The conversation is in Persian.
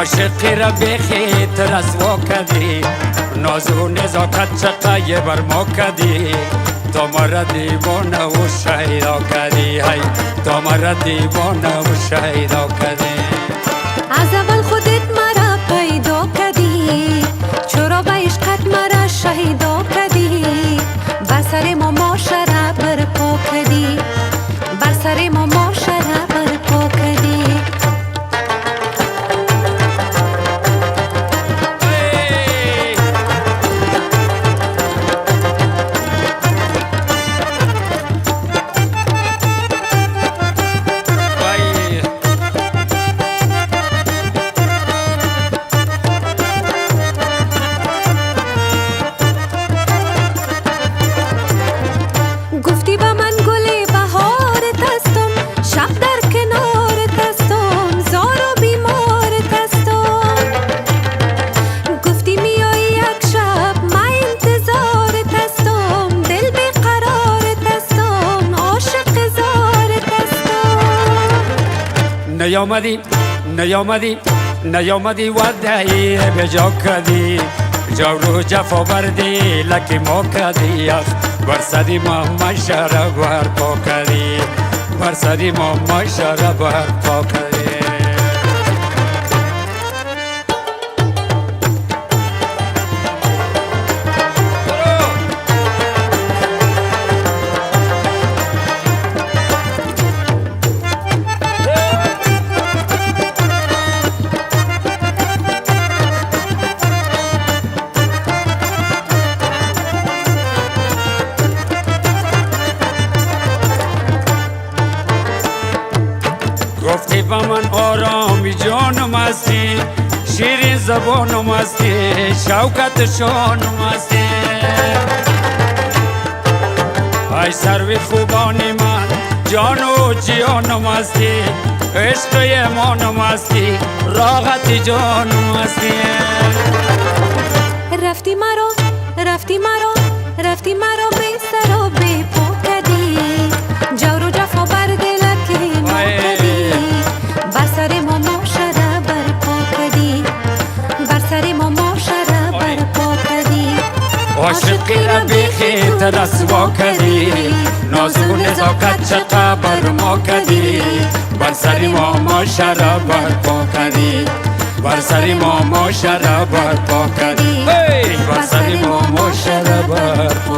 عاشقی را بخیت رسوا کردی ناز و نزاکت چقای بر ما کردی تو مرا دیوانه و شیدا کردی تو مرا دیوانه و شیدا کردی از اول خودت مرا پیدا کردی چرا به عشقت مرا شهیدا کردی بر سر ما معاشره برپا کردی بر سر ما معاشره برپا کردی گفتی با من گل بهارت هستم شب در کنارت هستم زار و بیمارت هستم گفتی میای یک شب من انتظارت هستم دل بیقرارت هستم عاشق زارت هستم نیامدی ودعی به جا کردی جورو جفا بردی لکی ما کردی بر سری ما مشره برپا کردی بر سری ما مشره برپا کردی گفتی با من آرامی جانم هستی شیرین زبانم هستی شوکت شانم هستی ای سروی خوبانی من جان و جیانم هستی عشق ایمانم هستی راحت جانم هستی رفتی مرا به سر و به پا کردی جور و جفا بر دلک ما کردی بر سر ما معاشره برپا کردی بر سر ما معاشره برپا کردی عاشقی را بخیت رسوا کردی ناز و نزاکت چقا بر ما کردی بر سر ما معاشره برپا کردی بر سر ما معاشره برپا کردی بر سر ما معاشره برپا